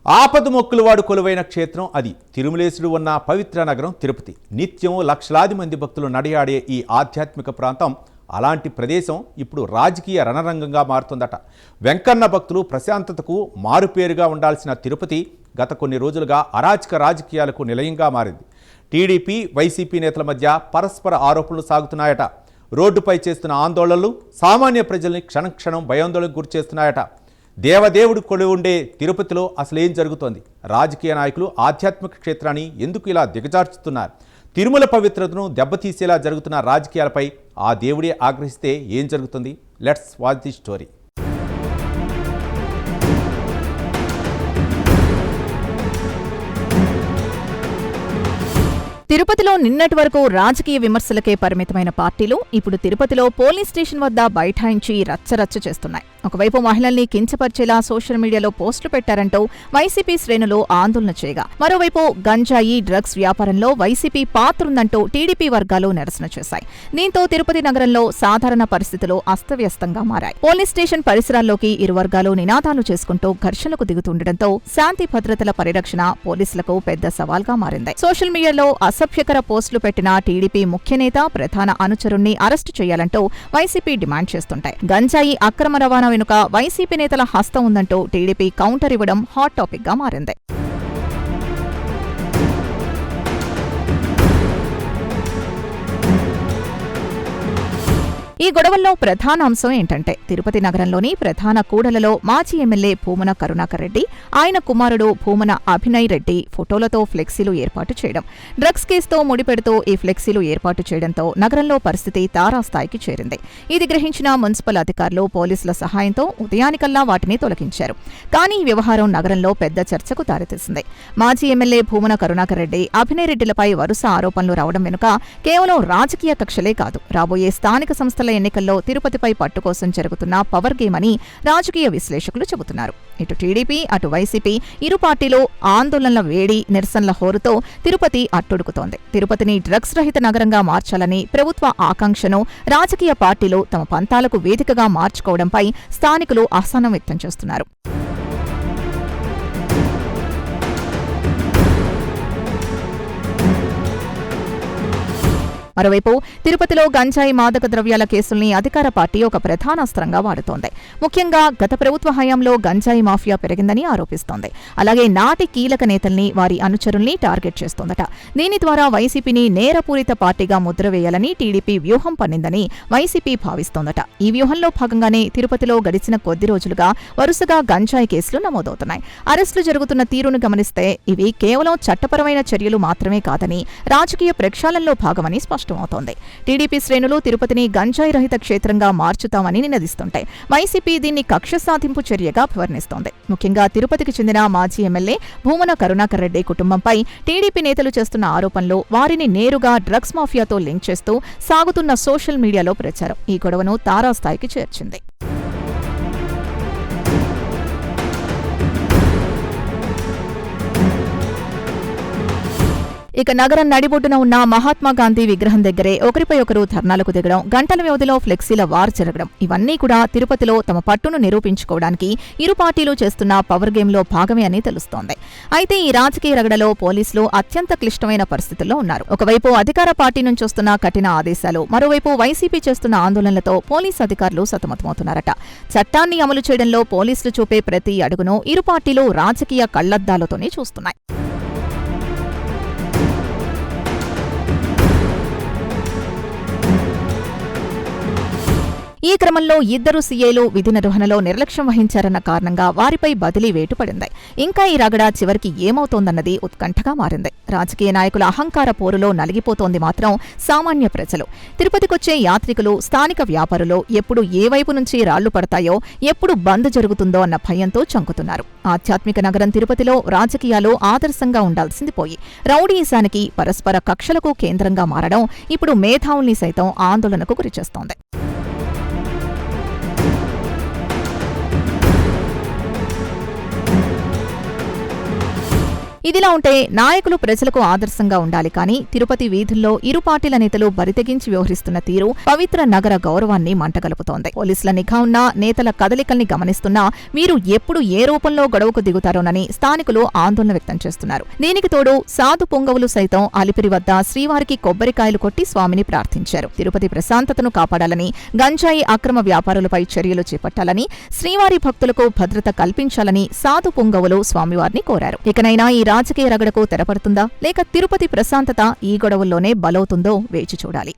ఆపద మొక్కులవాడు కొలువైన క్షేత్రం అది. తిరుమలేశుడు ఉన్న పవిత్ర నగరం తిరుపతి. నిత్యం లక్షలాది మంది భక్తులు నడియాడే ఈ ఆధ్యాత్మిక ప్రాంతం, అలాంటి ప్రదేశం ఇప్పుడు రాజకీయ రణరంగంగా మారుతుందట. వెంకన్న భక్తులు ప్రశాంతతకు మారుపేరుగా ఉండాల్సిన తిరుపతి గత కొన్ని రోజులుగా అరాచక రాజకీయాలకు నిలయంగా మారింది. టీడీపీ, వైసీపీ నేతల మధ్య పరస్పర ఆరోపణలు సాగుతున్నాయట. రోడ్డుపై చేస్తున్న ఆందోళనలు సామాన్య ప్రజల్ని క్షణక్షణం భయాందోళనకు గురిచేస్తున్నాయట. దేవదేవుడు కొలువు ఉండే తిరుపతిలో అసలేం జరుగుతోంది? రాజకీయ నాయకులు ఆధ్యాత్మిక క్షేత్రాన్ని ఎందుకు ఇలా దిగజార్చుతున్నారు? తిరుమల పవిత్రతను దెబ్బతీసేలా జరుగుతున్న రాజకీయాలపై ఆ దేవుడే ఆగ్రహిస్తే ఏం జరుగుతుంది? Let's watch the story. తిరుపతిలో నిన్నటి వరకు రాజకీయ విమర్శలకే పరిమితమైన పార్టీలు ఇప్పుడు తిరుపతిలో పోలీస్ స్టేషన్ వద్ద బైఠాయించి రచ్చరచ్చ చేస్తున్నాయి. ఒకవైపు మహిళల్ని కించపరిచేలా సోషల్ మీడియాలో పోస్టులు పెట్టారంటూ వైసీపీ శ్రేణులు ఆందోళన చేయగా, మరోవైపు గంజాయి, డ్రగ్స్ వ్యాపారంలో వైసీపీ పాత్రుందంటూ టీడీపీ వర్గాలు నిరసన చేశాయి. దీంతో తిరుపతి నగరంలో సాధారణ పరిస్థితులు అస్తవ్యస్తంగా మారాయి. పోలీస్ స్టేషన్ పరిసరాల్లోకి ఇరు వర్గాలు నినాదాలు చేసుకుంటూ ఘర్షణకు దిగుతుండటంతో శాంతి భద్రతల పరిరక్షణ పోలీసులకు పెద్ద సవాల్గా మారింది. సోషల్ మీడియాలో అసభ్యకర పోస్టులు పెట్టిన టీడీపీ ముఖ్యనేత, ప్రధాన అనుచరుణ్ణి అరెస్టు చేయాలంటూ వైసీపీ డిమాండ్ చేస్తుంటాయి. గంజాయి అక్రమ రవాణా వెనుక వైసీపీ నేతల హస్తం ఉందంటూ టీడీపీ కౌంటర్ ఇవ్వడం హాట్ టాపిక్ గా మారింది. ఈ గొడవల్లో ప్రధాన అంశం ఏంటంటే, తిరుపతి నగరంలోని ప్రధాన కూడలలో మాజీ ఎమ్మెల్యే భూమన కరుణాకర్ రెడ్డి, ఆయన కుమారుడు భూమన అభినయ్ రెడ్డి ఫోటోలతో ఫ్లెక్సీలు ఏర్పాటు చేయడం. డ్రగ్స్ కేసుతో ముడిపెడుతూ ఈ ఫ్లెక్సీలు ఏర్పాటు చేయడంతో నగరంలో పరిస్థితి తారాస్థాయికి చేరింది. ఇది గ్రహించిన మున్సిపల్ అధికారులు పోలీసుల సహాయంతో ఉదయానికల్లా వాటిని తొలగించారు. కానీ ఈ వ్యవహారం నగరంలో పెద్ద చర్చకు దారితీసింది. మాజీ ఎమ్మెల్యే భూమన కరుణాకర్ రెడ్డి, అభినయ్ రెడ్డిలపై వరుస ఆరోపణలు రావడం వెనుక కేవలం రాజకీయ కక్షలే కాదు, రాబోయే స్థానిక సంస్థల ఎన్నికల్లో తిరుపతిపై పట్టు కోసం జరుగుతున్న పవర్ గేమ్ అని రాజకీయ విశ్లేషకులు చెబుతున్నారు. ఇటు టీడీపీ, అటు వైసీపీ ఇరు పార్టీలు ఆందోళనల వేడి, నిరసనల హోరుతో తిరుపతి అట్టుడుకుతోంది. తిరుపతిని డ్రగ్స్ రహిత నగరంగా మార్చాలని ప్రభుత్వ ఆకాంక్షను రాజకీయ పార్టీలు తమ పంతాలకు వేదికగా మార్చుకోవడంపై స్థానికులు అసహనం వ్యక్తం చేస్తున్నారు. మరోవైపు తిరుపతిలో గంజాయి, మాదక ద్రవ్యాల కేసుల్ని అధికార పార్టీ ఒక ప్రధాన అస్త్రంగా వాడుతోంది. ముఖ్యంగా గత ప్రభుత్వ హయాంలో గంజాయి మాఫియా పెరిగిందని ఆరోపిస్తోంది. అలాగే నాటి కీలక నేతల్ని, వారి అనుచరుల్ని టార్గెట్ చేస్తోందట. దీని ద్వారా వైసీపీని నేరపూరిత పార్టీగా ముద్ర వేయాలని టీడీపీ వ్యూహం పన్నిందని వైసీపీ భావిస్తోందట. ఈ వ్యూహంలో భాగంగానే తిరుపతిలో గడిచిన కొద్ది రోజులుగా వరుసగా గంజాయి కేసులు నమోదవుతున్నాయి. అరెస్టులు జరుగుతున్న తీరును గమనిస్తే ఇవి కేవలం చట్టపరమైన చర్యలు మాత్రమే కాదని, రాజకీయ ప్రక్షాళనలో భాగమని స్పష్టమవుతోంది. టీడీపీ శ్రేణులు తిరుపతిని గంజాయి రహిత క్షేత్రంగా మార్చుతామని నినదిస్తుంటాయి. వైసీపీ దీన్ని కక్ష సాధింపు చర్యగా వర్ణిస్తోంది. ముఖ్యంగా తిరుపతికి చెందిన మాజీ ఎమ్మెల్యే భూమన కరుణాకర్ రెడ్డి కుటుంబంపై టీడీపీ నేతలు చేస్తున్న ఆరోపణలు, వారిని నేరుగా డ్రగ్స్ మాఫియాతో లింక్ చేస్తూ సాగుతున్న సోషల్ మీడియాలో ప్రచారం ఈ గొడవను తారాస్థాయికి చేర్చింది. ఇక నగరం నడిబొడ్డున ఉన్న మహాత్మాగాంధీ విగ్రహం దగ్గరే ఒకరిపై ఒకరు ధర్నాలకు దిగడం, గంటల వ్యవధిలో ఫ్లెక్సీల వార్ జరగడం, ఇవన్నీ కూడా తిరుపతిలో తమ పట్టును నిరూపించుకోవడానికి ఇరు పార్టీలు చేస్తున్న పవర్ గేమ్లో భాగమే అని తెలుస్తోంది. అయితే ఈ రాజకీయ రగడలో పోలీసులు అత్యంత క్లిష్టమైన పరిస్థితుల్లో ఉన్నారు. ఒకవైపు అధికార పార్టీ నుంచి వస్తున్న కఠిన ఆదేశాలు, మరోవైపు వైసీపీ చేస్తున్న ఆందోళనలతో పోలీసు అధికారులు సతమతమవుతున్నారట. చట్టాన్ని అమలు చేయడంలో పోలీసులు చూపే ప్రతి అడుగును ఇరు పార్టీలు రాజకీయ కళ్లద్దాలతోనే చూస్తున్నాయి. ఈ క్రమంలో ఇద్దరు సీఏలు విధి నిర్వహణలో నిర్లక్ష్యం వహించారన్న కారణంగా వారిపై బదిలీ వేటు పడింది. ఇంకా ఈ రగడ చివరికి ఏమవుతోందన్నది ఉత్కంఠగా మారింది. రాజకీయ నాయకుల అహంకార పోరులో నలిగిపోతోంది మాత్రం సామాన్య ప్రజలు. తిరుపతికొచ్చే యాత్రికులు, స్థానిక వ్యాపారులు ఎప్పుడు ఏ వైపు నుంచి రాళ్లు పడతాయో, ఎప్పుడు బంద్ జరుగుతుందో అన్న భయంతో చంకుతున్నారు. ఆధ్యాత్మిక నగరం తిరుపతిలో రాజకీయాలు ఆదర్శంగా ఉండాల్సింది పోయి రౌడీయిజానికి, పరస్పర కక్షలకు కేంద్రంగా మారడం ఇప్పుడు మేధావుల్ని సైతం ఆందోళనకు గురిచేస్తోంది. ఇదిలా ఉంటే నాయకులు ప్రజలకు ఆదర్శంగా ఉండాలి కానీ తిరుపతి వీధుల్లో ఇరు పార్టీల నేతలు బరితెగించి వ్యవహరిస్తున్న తీరు పవిత్ర నగర గౌరవాన్ని మంటగలుపుతోంది. పోలీసుల నిఘా ఉన్నా, నేతల కదలికల్ని గమనిస్తున్నా వీరు ఎప్పుడు ఏ రూపంలో గొడవకు దిగుతారోనని స్థానికులు ఆందోళన వ్యక్తం చేస్తున్నారు. దీనికి తోడు సాధు పొంగవులు సైతం అలిపిరి వద్ద శ్రీవారికి కొబ్బరికాయలు కొట్టి స్వామిని ప్రార్థించారు. తిరుపతి ప్రశాంతతను కాపాడాలని, గంజాయి అక్రమ వ్యాపారులపై చర్యలు చేపట్టాలని, శ్రీవారి భక్తులకు భద్రత కల్పించాలని సాధు పొంగవులు స్వామివారిని కోరారు. ఇకనైనా ఈ రాజకీయ రగడకు తెరపడుతుందా లేక తిరుపతి ప్రశాంతత ఈ గొడవల్లోనే బలవుతుందో వేచి చూడాలి.